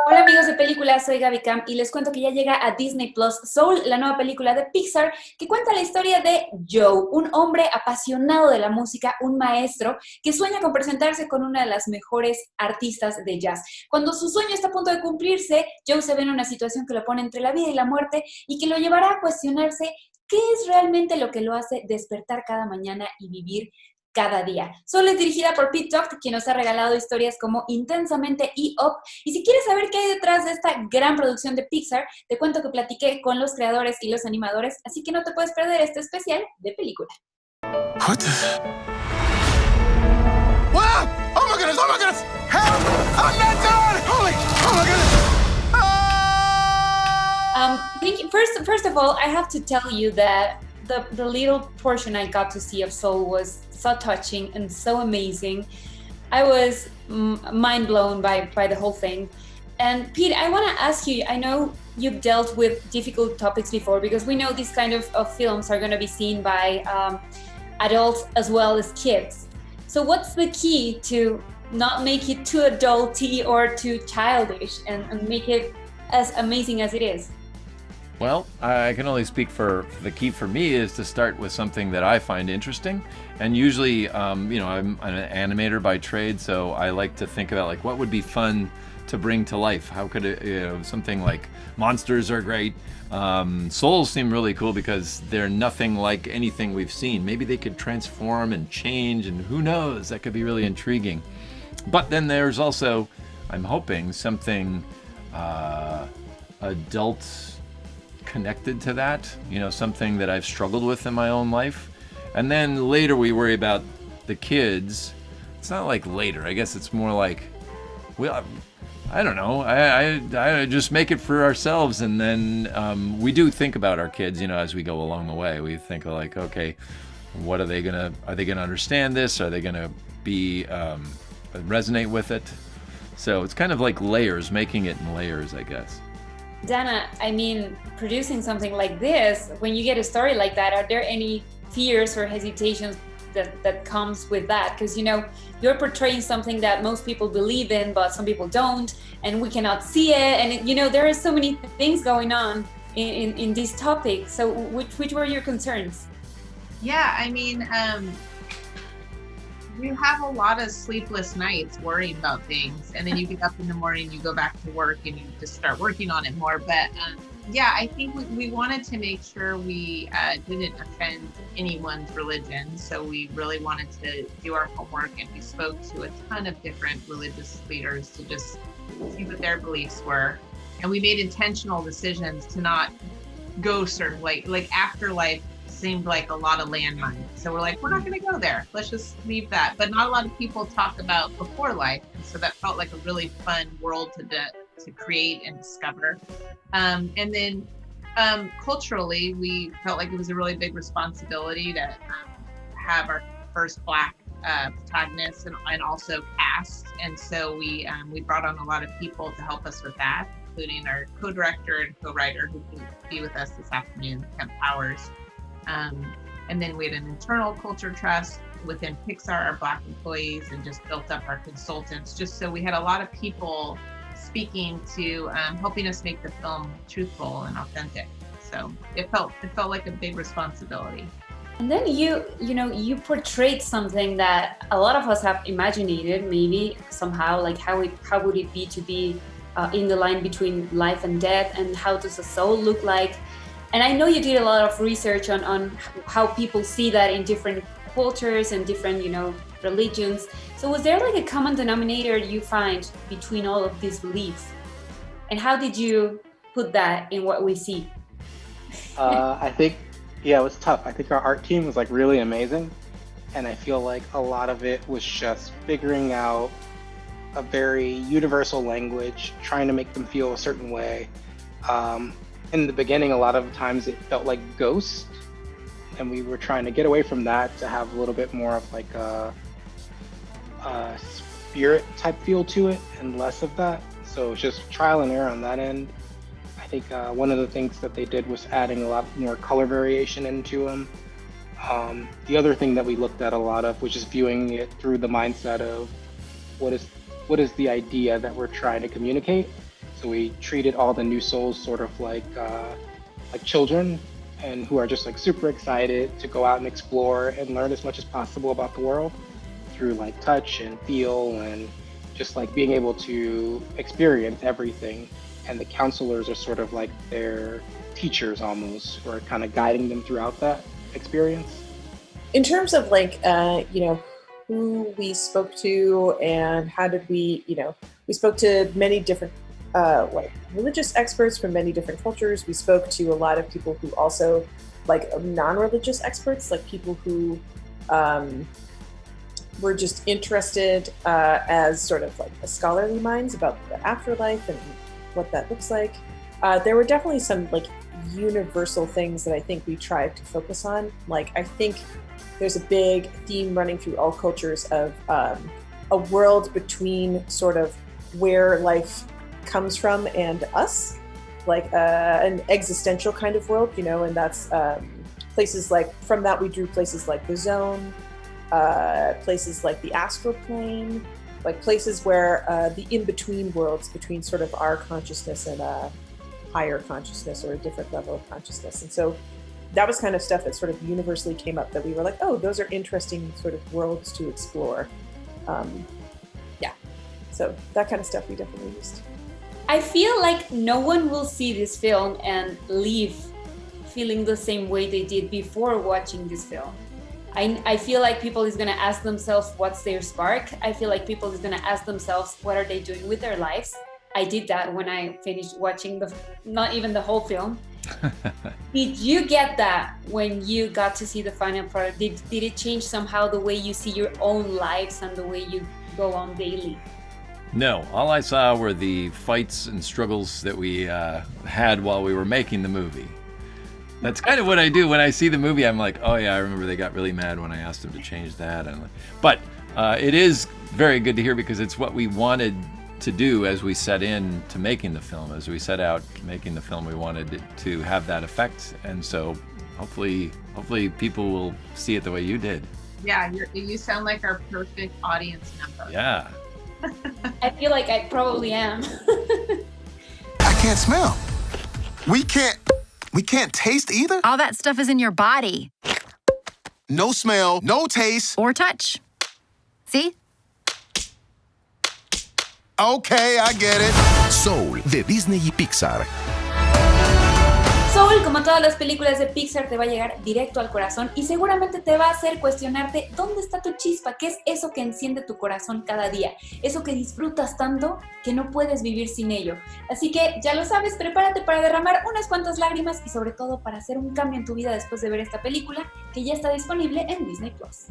Hola amigos de Película, soy Gaby Cam y les cuento que ya llega a Disney Plus Soul, la nueva película de Pixar que cuenta la historia de Joe, un hombre apasionado de la música, un maestro que sueña con presentarse con una de las mejores artistas de jazz. Cuando su sueño está a punto de cumplirse, Joe se ve en una situación que lo pone entre la vida y la muerte y que lo llevará a cuestionarse qué es realmente lo que lo hace despertar cada mañana y vivir cada día. Solo es dirigida por Pete Docter, quien nos ha regalado historias como Intensamente y Up. Y si quieres saber qué hay detrás de esta gran producción de Pixar, te cuento que platiqué con los creadores y los animadores, así que no te puedes perder este especial de Película. What the? Wow! Oh my goodness! Oh my goodness! Help! I'm not done! Holy! Oh my goodness! Thank you. First of all, I have to tell you that the little portion I got to see of Soul was so touching and so amazing. I was mind blown by the whole thing. And Pete, I want to ask you, I know you've dealt with difficult topics before because we know these kind of films are going to be seen by adults as well as kids. So what's the key to not make it too adulty or too childish and make it as amazing as it is? Well, I can only speak for the key for me is to start with something that I find interesting. And usually, I'm an animator by trade, so I like to think about like what would be fun to bring to life. How could it, something like monsters are great. Souls seem really cool because they're nothing like anything we've seen. Maybe they could transform and change, and who knows? That could be really intriguing. But then there's also, I'm hoping, something adult connected to that, something that I've struggled with in my own life. And then later we worry about the kids. It's not like later, I guess it's more like, well, I don't know, I just make it for ourselves. And then we do think about our kids, as we go along the way. We think like, okay, what are they gonna understand this? Are they gonna be resonate with it? So it's kind of like layers, making it in layers, I guess. Dana, I mean, producing something like this, when you get a story like that, are there any fears or hesitations that comes with that? Because, you're portraying something that most people believe in, but some people don't, and we cannot see it. And, there are so many things going on in this topic. So which were your concerns? Yeah, I mean, you have a lot of sleepless nights worrying about things, and then you get up in the morning, you go back to work, and you just start working on it more. But yeah, I think we wanted to make sure we didn't offend anyone's religion. So we really wanted to do our homework, and we spoke to a ton of different religious leaders to just see what their beliefs were. And we made intentional decisions to not go certain like afterlife seemed like a lot of landmines. So we're like, we're not going to go there. Let's just leave that. But not a lot of people talk about before life. And so that felt like a really fun world to create and discover. And then culturally, we felt like it was a really big responsibility to have our first Black protagonist and also cast. And so we brought on a lot of people to help us with that, including our co-director and co-writer who can be with us this afternoon, Kemp Powers. And then we had an internal culture trust within Pixar, our Black employees, and just built up our consultants, just so we had a lot of people speaking to helping us make the film truthful and authentic. So it felt like a big responsibility. And then you portrayed something that a lot of us have imagined maybe somehow, like how would it be to be in the line between life and death, and how does a soul look like? And I know you did a lot of research on how people see that in different cultures and different, religions. So was there like a common denominator you find between all of these beliefs? And how did you put that in what we see? I think, it was tough. I think our art team was like really amazing. And I feel like a lot of it was just figuring out a very universal language, trying to make them feel a certain way. In the beginning, a lot of times it felt like Ghost, and we were trying to get away from that to have a little bit more of like a spirit type feel to it and less of that. So it's just trial and error on that end. I think one of the things that they did was adding a lot more color variation into them. The other thing that we looked at a lot of was just viewing it through the mindset of what is the idea that we're trying to communicate. So we treated all the new souls sort of like children, and who are just like super excited to go out and explore and learn as much as possible about the world through like touch and feel and just like being able to experience everything. And the counselors are sort of like their teachers almost, who are kind of guiding them throughout that experience. In terms of like, who we spoke to and how did we spoke to many different like religious experts from many different cultures. We spoke to a lot of people who also like non-religious experts, like people who were just interested as sort of like scholarly minds about the afterlife and what that looks like. There were definitely some like universal things that I think we tried to focus on. Like I think there's a big theme running through all cultures of a world between sort of where life comes from and us, like an existential kind of world, and that's places like, from that we drew places like the zone, places like the astral plane, like places where the in-between worlds between sort of our consciousness and a higher consciousness or a different level of consciousness. And so that was kind of stuff that sort of universally came up that we were like, oh, those are interesting sort of worlds to explore. So that kind of stuff we definitely used. I feel like no one will see this film and leave feeling the same way they did before watching this film. I feel like people is gonna ask themselves what's their spark. I feel like people is gonna ask themselves what are they doing with their lives. I did that when I finished watching not even the whole film. Did you get that when you got to see the final product? Did it change somehow the way you see your own lives and the way you go on daily? No, all I saw were the fights and struggles that we had while we were making the movie. That's kind of what I do when I see the movie. I'm like, oh yeah, I remember they got really mad when I asked them to change that. But it is very good to hear, because it's what we wanted to do as we set in to making the film. As we set out making the film, we wanted it to have that effect, and so hopefully people will see it the way you did. Yeah, you sound like our perfect audience member. Yeah. I feel like I probably am. I can't smell. We can't taste either? All that stuff is in your body. No smell, no taste. Or touch. See? Okay, I get it. Soul, de Disney y Pixar. Soul, como todas las películas de Pixar, te va a llegar directo al corazón y seguramente te va a hacer cuestionarte dónde está tu chispa, qué es eso que enciende tu corazón cada día, eso que disfrutas tanto que no puedes vivir sin ello. Así que ya lo sabes, prepárate para derramar unas cuantas lágrimas y sobre todo para hacer un cambio en tu vida después de ver esta película, que ya está disponible en Disney Plus.